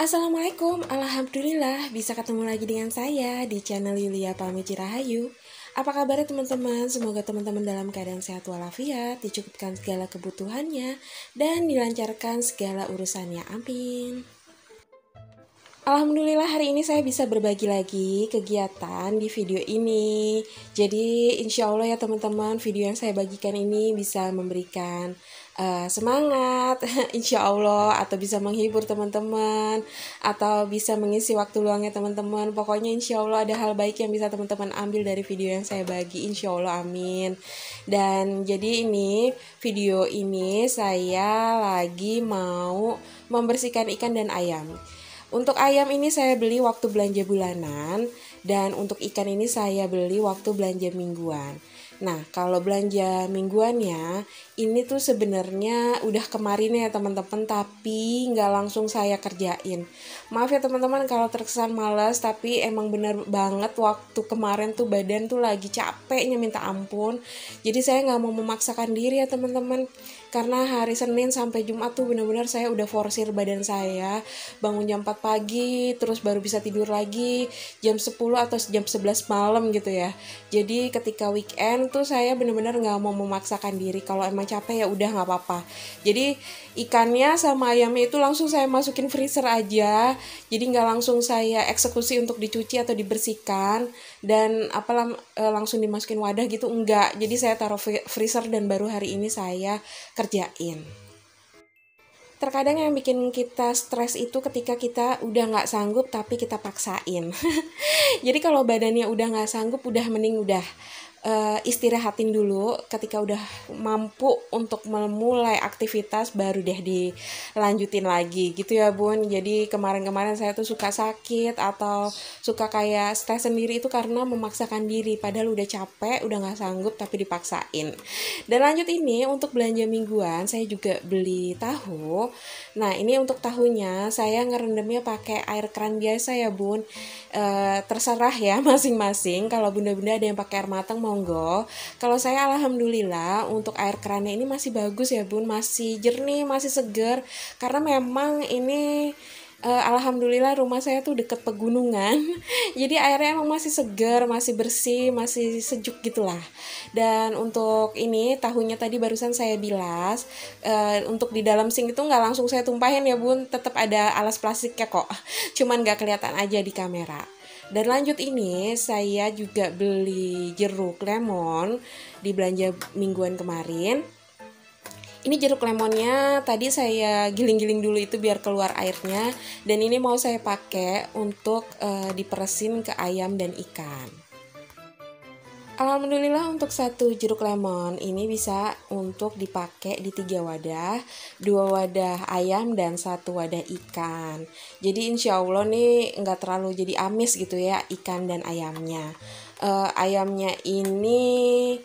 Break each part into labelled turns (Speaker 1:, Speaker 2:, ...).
Speaker 1: Assalamualaikum, Alhamdulillah bisa ketemu lagi dengan saya di channel Yulia Palmici Rahayu. Apa kabarnya teman-teman? Semoga teman-teman dalam keadaan sehat walafiat, dicukupkan segala kebutuhannya, dan dilancarkan segala urusannya. Amin. Alhamdulillah hari ini saya bisa berbagi lagi kegiatan di video ini. Jadi insya Allah ya teman-teman, video yang saya bagikan ini bisa memberikan semangat insya Allah, atau bisa menghibur teman-teman, atau bisa mengisi waktu luangnya teman-teman. Pokoknya insya Allah ada hal baik yang bisa teman-teman ambil dari video yang saya bagi, insya Allah, amin. Dan jadi video ini saya lagi mau membersihkan ikan dan ayam. Untuk ayam ini saya beli waktu belanja bulanan, dan untuk ikan ini saya beli waktu belanja mingguan. Nah, kalau belanja mingguannya, ini tuh sebenarnya udah kemarin ya teman-teman, tapi nggak langsung saya kerjain. Maaf ya teman-teman kalau terkesan malas, tapi emang bener banget waktu kemarin tuh badan tuh lagi capeknya minta ampun. Jadi saya nggak mau memaksakan diri ya teman-teman. Karena hari Senin sampai Jumat tuh benar-benar saya udah forsir badan saya, bangun jam 4 pagi, terus baru bisa tidur lagi jam 10 atau jam 11 malam gitu ya. Jadi ketika weekend tuh saya benar-benar nggak mau memaksakan diri. Kalau emang capek ya udah nggak apa-apa. Jadi ikannya sama ayamnya itu langsung saya masukin freezer aja. Jadi nggak langsung saya eksekusi untuk dicuci atau dibersihkan dan langsung dimasukin wadah gitu, enggak. Jadi saya taruh freezer dan baru hari ini saya kerjain. Terkadang yang bikin kita stres itu ketika kita udah nggak sanggup tapi kita paksain. Jadi kalau badannya udah nggak sanggup, udah mending udah istirahatin dulu. Ketika udah mampu untuk memulai aktivitas, baru deh dilanjutin lagi gitu ya bun. Jadi kemarin-kemarin saya tuh suka sakit atau suka kayak stres sendiri itu karena memaksakan diri, padahal udah capek, udah nggak sanggup tapi dipaksain. Dan lanjut ini untuk belanja mingguan, saya juga beli tahu. Nah ini untuk tahunya saya ngerendamnya pakai air keran biasa ya bun. Terserah ya masing-masing. Kalau bunda-bunda ada yang pakai air matang monggo. Kalau saya alhamdulillah untuk air kerannya ini masih bagus ya bun, masih jernih, masih seger. Karena memang ini alhamdulillah rumah saya tuh deket pegunungan. Jadi airnya emang masih segar, masih bersih, masih sejuk gitulah. Dan untuk ini tahunya tadi barusan saya bilas. Untuk di dalam sink itu nggak langsung saya tumpahin ya bun, tetap ada alas plastiknya kok. Cuman nggak kelihatan aja di kamera. Dan lanjut ini saya juga beli jeruk lemon di belanja mingguan kemarin. Ini jeruk lemonnya tadi saya giling-giling dulu itu biar keluar airnya, dan ini mau saya pakai untuk diperesin ke ayam dan ikan. Alhamdulillah untuk satu jeruk lemon ini bisa untuk dipakai di 3 wadah, 2 wadah ayam dan 1 wadah ikan. Jadi insya Allah nih nggak terlalu jadi amis gitu ya ikan dan ayamnya. Ayamnya ini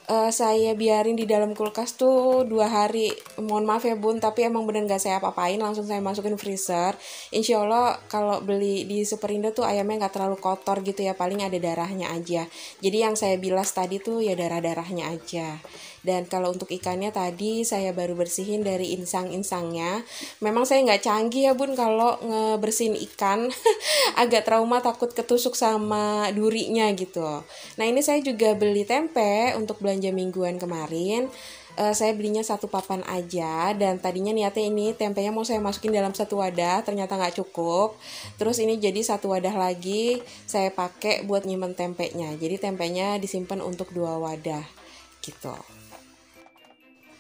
Speaker 1: saya biarin di dalam kulkas tuh 2 hari. Mohon maaf ya bun, tapi emang bener gak saya apa-apain, langsung saya masukin freezer. Insya Allah kalau beli di Superindo tuh ayamnya gak terlalu kotor gitu ya, paling ada darahnya aja. Jadi yang saya bilas tadi tuh ya darah-darahnya aja. Dan kalau untuk ikannya tadi saya baru bersihin dari insang-insangnya. Memang saya nggak canggih ya bun kalau ngebersihin ikan. Agak trauma, takut ketusuk sama durinya gitu. Nah ini saya juga beli tempe untuk belanja mingguan kemarin. Saya belinya 1 papan aja, dan tadinya niatnya ini tempenya mau saya masukin dalam 1 wadah, ternyata nggak cukup. Terus ini jadi 1 wadah lagi saya pakai buat nyimpen tempenya. Jadi tempenya disimpan untuk 2 wadah gitu.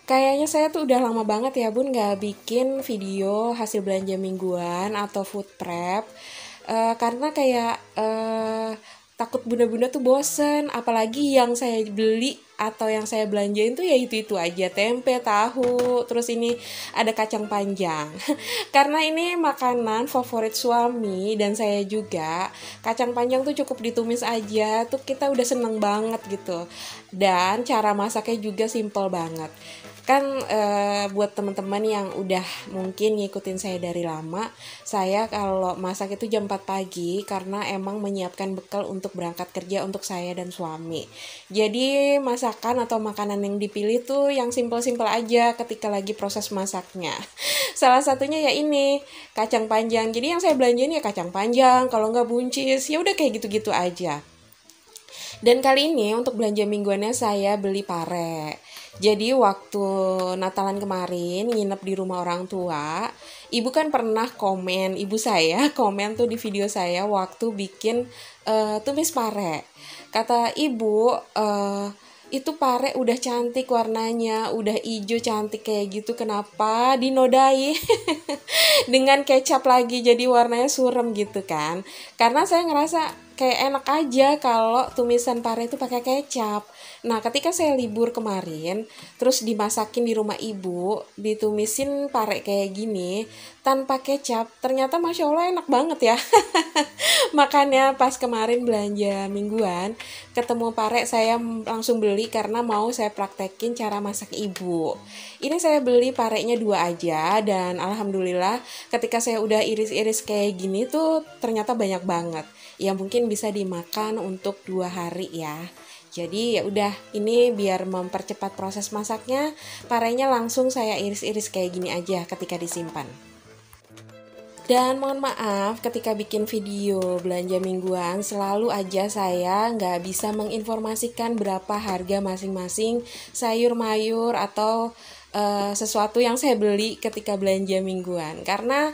Speaker 1: Kayaknya saya tuh udah lama banget ya bun gak bikin video hasil belanja mingguan atau food prep. Karena kayak takut bunda-bunda tuh bosen. Apalagi yang saya beli atau yang saya belanjain tuh ya itu-itu aja. Tempe, tahu, terus ini ada kacang panjang. Karena ini makanan favorit suami dan saya juga. Kacang panjang tuh cukup ditumis aja tuh kita udah seneng banget gitu. Dan cara masaknya juga simple banget. Kan buat teman-teman yang udah mungkin ngikutin saya dari lama, saya kalau masak itu jam 4 pagi karena emang menyiapkan bekal untuk berangkat kerja untuk saya dan suami. Jadi masakan atau makanan yang dipilih tuh yang simpel-simpel aja ketika lagi proses masaknya. Salah satunya ya ini, kacang panjang. Jadi yang saya belanjain ya kacang panjang, kalau nggak buncis, ya udah kayak gitu-gitu aja. Dan kali ini untuk belanja mingguannya saya beli pare. Jadi waktu Natalan kemarin nginep di rumah orang tua, ibu kan pernah komen, ibu saya komen tuh di video saya waktu bikin tumis pare. Kata ibu, itu pare udah cantik warnanya, udah hijau cantik kayak gitu, kenapa dinodai dengan kecap lagi jadi warnanya surem gitu kan. Karena saya ngerasa kayak enak aja kalau tumisan pare itu pakai kecap. Nah, ketika saya libur kemarin, terus dimasakin di rumah ibu, ditumisin pare kayak gini, tanpa kecap, ternyata Masya Allah enak banget ya. Makanya pas kemarin belanja mingguan, ketemu pare saya langsung beli karena mau saya praktekin cara masak ibu. Ini saya beli parenya 2 aja dan alhamdulillah ketika saya udah iris-iris kayak gini tuh ternyata banyak banget. Ya mungkin bisa dimakan untuk 2 hari ya. Jadi ya udah, ini biar mempercepat proses masaknya, parenya langsung saya iris-iris kayak gini aja ketika disimpan. Dan mohon maaf ketika bikin video belanja mingguan selalu aja saya nggak bisa menginformasikan berapa harga masing-masing sayur mayur atau sesuatu yang saya beli ketika belanja mingguan. Karena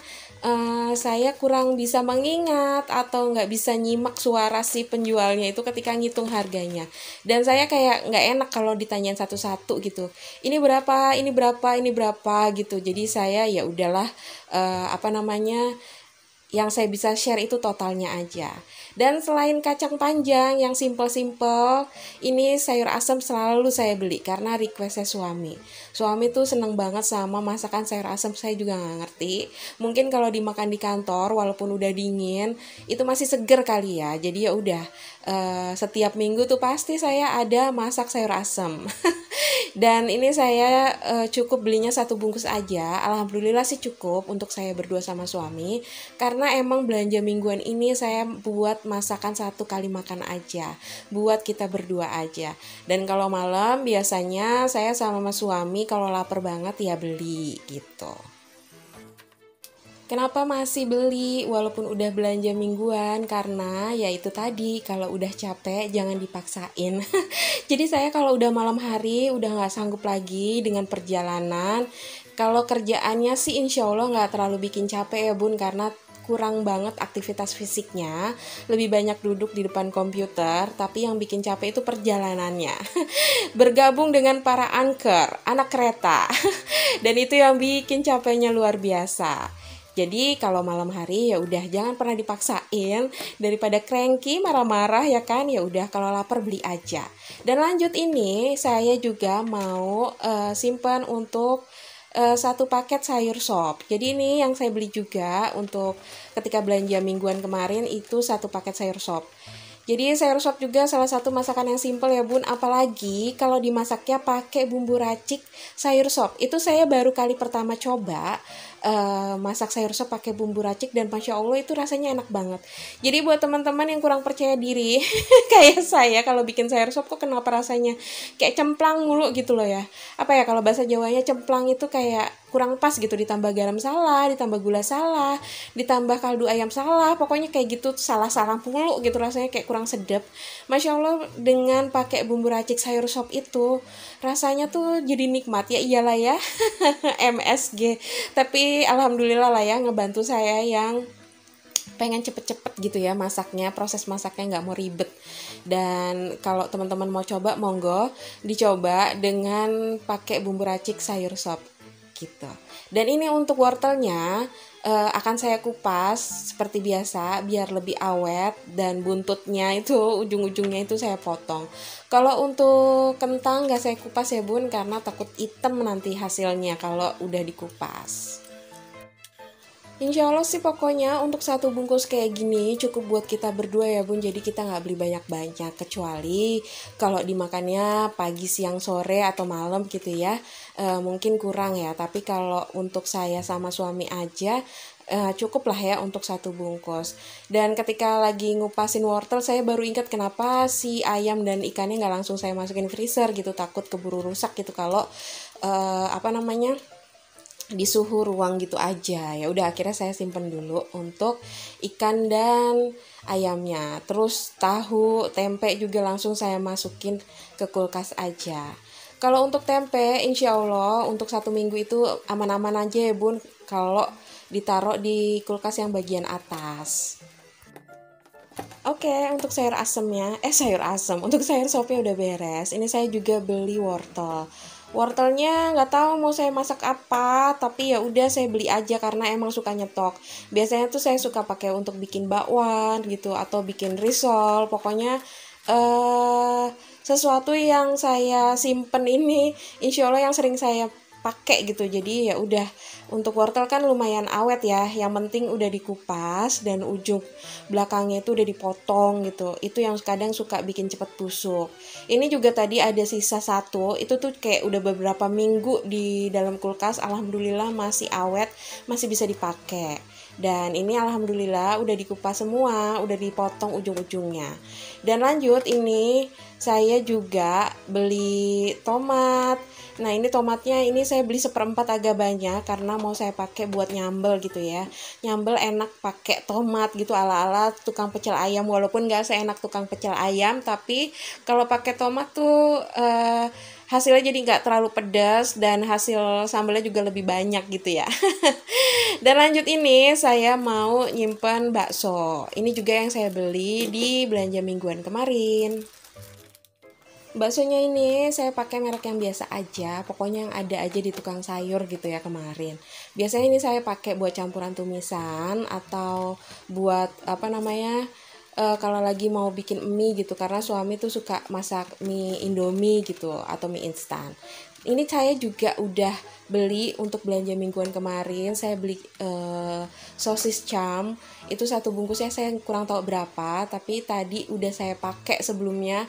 Speaker 1: saya kurang bisa mengingat atau nggak bisa nyimak suara si penjualnya itu ketika ngitung harganya. Dan saya kayak nggak enak kalau ditanyain satu-satu gitu. Ini berapa, ini berapa, ini berapa gitu. Jadi saya ya udahlah, yang saya bisa share itu totalnya aja. Dan selain kacang panjang yang simple-simple, ini sayur asam selalu saya beli karena requestnya suami. Suami tuh seneng banget sama masakan sayur asam, saya juga nggak ngerti. Mungkin kalau dimakan di kantor walaupun udah dingin, itu masih seger kali ya. Jadi ya udah, setiap minggu tuh pasti saya ada masak sayur asam. Dan ini saya cukup belinya 1 bungkus aja. Alhamdulillah sih cukup untuk saya berdua sama suami. Karena emang belanja mingguan ini saya buat masakan 1 kali makan aja. Buat kita berdua aja. Dan kalau malam biasanya saya sama suami kalau lapar banget ya beli gitu. Kenapa masih beli walaupun udah belanja mingguan? Karena ya itu tadi, kalau udah capek jangan dipaksain. Jadi saya kalau udah malam hari udah gak sanggup lagi dengan perjalanan. Kalau kerjaannya sih insya Allah gak terlalu bikin capek ya bun, karena kurang banget aktivitas fisiknya, lebih banyak duduk di depan komputer, tapi yang bikin capek itu perjalanannya. Bergabung dengan para anchor, anak kereta. Dan itu yang bikin capeknya luar biasa. Jadi kalau malam hari ya udah jangan pernah dipaksain, daripada cranky marah-marah ya kan, ya udah kalau lapar beli aja. Dan lanjut, ini saya juga mau simpan untuk 1 paket sayur sop. Jadi ini yang saya beli juga untuk ketika belanja mingguan kemarin itu 1 paket sayur sop. Jadi sayur sop juga salah satu masakan yang simple ya bun, apalagi kalau dimasaknya pakai bumbu racik sayur sop. Itu saya baru kali pertama coba masak sayur sop pakai bumbu racik dan Masya Allah itu rasanya enak banget. Jadi buat teman-teman yang kurang percaya diri kayak saya, kalau bikin sayur sop kok kenapa rasanya kayak cemplang mulu gitu loh ya. Apa ya, kalau bahasa Jawanya cemplang itu kayak kurang pas gitu, ditambah garam salah, ditambah gula salah, ditambah kaldu ayam salah, pokoknya kayak gitu salah-salah mulu gitu, rasanya kayak kurang sedap. Masya Allah dengan pakai bumbu racik sayur sop itu rasanya tuh jadi nikmat, ya iyalah ya. MSG. Tapi alhamdulillah lah ya, ngebantu saya yang pengen cepet-cepet gitu ya masaknya, proses masaknya nggak mau ribet. Dan kalau teman-teman mau coba, monggo dicoba dengan pakai bumbu racik sayur sop gitu. Dan ini untuk wortelnya akan saya kupas seperti biasa biar lebih awet, dan buntutnya itu, ujung-ujungnya itu saya potong. Kalau untuk kentang gak saya kupas ya bun, karena takut hitam nanti hasilnya kalau udah dikupas. Insya Allah sih pokoknya untuk satu bungkus kayak gini cukup buat kita berdua ya bun. Jadi kita nggak beli banyak-banyak, kecuali kalau dimakannya pagi, siang, sore atau malam gitu ya, mungkin kurang ya. Tapi kalau untuk saya sama suami aja cukup lah ya untuk satu bungkus. Dan ketika lagi ngupasin wortel, saya baru ingat kenapa si ayam dan ikannya nggak langsung saya masukin freezer gitu, takut keburu rusak gitu kalau apa namanya, di suhu ruang gitu aja. Ya udah akhirnya saya simpen dulu untuk ikan dan ayamnya. Terus tahu, tempe juga langsung saya masukin ke kulkas aja. Kalau untuk tempe, insya Allah untuk 1 minggu itu aman-aman aja ya bun. Kalau ditaruh di kulkas yang bagian atas. Oke, untuk sayur asemnya, sayur asem, untuk sayur sopnya udah beres. Ini saya juga beli wortel. Wortelnya nggak tahu mau saya masak apa, tapi ya udah saya beli aja karena emang suka nyetok. Biasanya tuh saya suka pakai untuk bikin bakwan gitu atau bikin risol. Pokoknya eh sesuatu yang saya simpen ini, insya Allah yang sering saya pakai gitu. Jadi ya udah, untuk wortel kan lumayan awet ya, yang penting udah dikupas dan ujung belakangnya itu udah dipotong gitu. Itu yang kadang suka bikin cepet busuk. Ini juga tadi ada sisa satu, itu tuh kayak udah beberapa minggu di dalam kulkas, alhamdulillah masih awet, masih bisa dipakai. Dan ini alhamdulillah udah dikupas semua, udah dipotong ujung-ujungnya. Dan lanjut, ini saya juga beli tomat. Nah ini tomatnya ini saya beli 1/4 agak banyak karena mau saya pakai buat nyambel gitu ya. Nyambel enak pakai tomat gitu ala-ala tukang pecel ayam, walaupun gak seenak tukang pecel ayam, tapi kalau pakai tomat tuh hasilnya jadi nggak terlalu pedas dan hasil sambelnya juga lebih banyak gitu ya. Dan lanjut, ini saya mau nyimpen bakso. Ini juga yang saya beli di belanja mingguan kemarin. Baksonya ini saya pakai merek yang biasa aja, pokoknya yang ada aja di tukang sayur gitu ya kemarin. Biasanya ini saya pakai buat campuran tumisan atau buat apa namanya, kalau lagi mau bikin mie gitu, karena suami tuh suka masak mie Indomie gitu atau mie instan. Ini saya juga udah beli untuk belanja mingguan kemarin. Saya beli sosis cam. Itu satu bungkusnya saya kurang tahu berapa, tapi tadi udah saya pakai sebelumnya.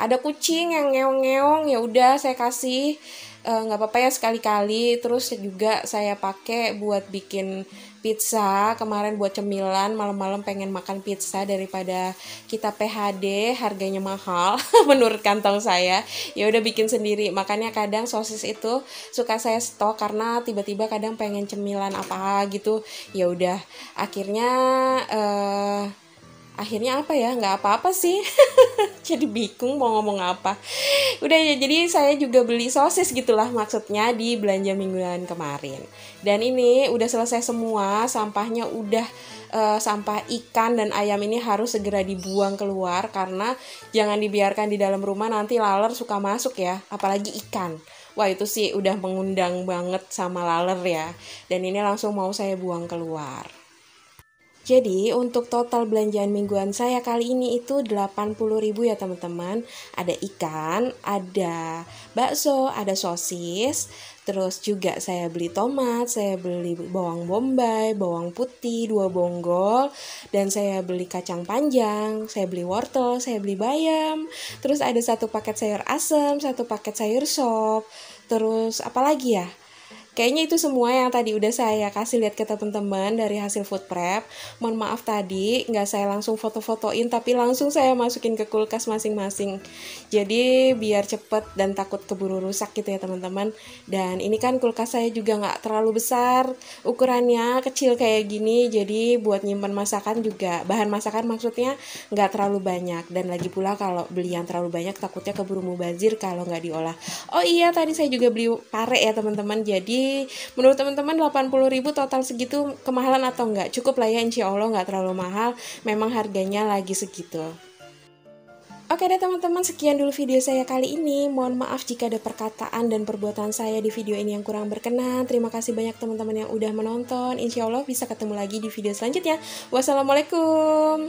Speaker 1: Ada kucing yang ngeong-ngeong, ya udah saya kasih, nggak apa-apa ya sekali-kali. Terus juga saya pakai buat bikin pizza kemarin, buat cemilan malam-malam pengen makan pizza daripada kita PHD harganya mahal menurut kantong saya. Ya udah bikin sendiri. Makanya kadang sosis itu suka saya stok karena tiba-tiba kadang pengen cemilan apa gitu. Ya udah akhirnya apa ya, nggak apa-apa sih. Jadi bingung mau ngomong apa. Udah ya, jadi saya juga beli sosis gitulah maksudnya di belanja mingguan kemarin. Dan ini udah selesai semua, sampahnya udah sampah ikan dan ayam ini harus segera dibuang keluar karena jangan dibiarkan di dalam rumah, nanti laler suka masuk ya, apalagi ikan. Wah itu sih udah mengundang banget sama laler ya. Dan ini langsung mau saya buang keluar. Jadi untuk total belanjaan mingguan saya kali ini itu 80.000 ya teman-teman. Ada ikan, ada bakso, ada sosis. Terus juga saya beli tomat, saya beli bawang bombay, bawang putih, 2 bonggol. Dan saya beli kacang panjang, saya beli wortel, saya beli bayam. Terus ada 1 paket sayur asem, 1 paket sayur sop. Terus apa lagi ya? Kayaknya itu semua yang tadi udah saya kasih lihat ke teman-teman dari hasil food prep. Mohon maaf tadi nggak saya langsung foto-fotoin, tapi langsung saya masukin ke kulkas masing-masing. Jadi biar cepet dan takut keburu rusak gitu ya teman-teman. Dan ini kan kulkas saya juga nggak terlalu besar, ukurannya kecil kayak gini. Jadi buat nyimpan masakan juga, bahan masakan maksudnya nggak terlalu banyak. Dan lagi pula kalau beli yang terlalu banyak takutnya keburu mubazir kalau nggak diolah. Oh iya, tadi saya juga beli pare ya teman-teman. Jadi menurut teman-teman 80.000 total segitu kemahalan atau enggak? Cukup lah ya, insya Allah nggak terlalu mahal. Memang harganya lagi segitu. Oke deh teman-teman, sekian dulu video saya kali ini. Mohon maaf jika ada perkataan dan perbuatan saya di video ini yang kurang berkenan. Terima kasih banyak teman-teman yang udah menonton. Insya Allah bisa ketemu lagi di video selanjutnya. Wassalamualaikum.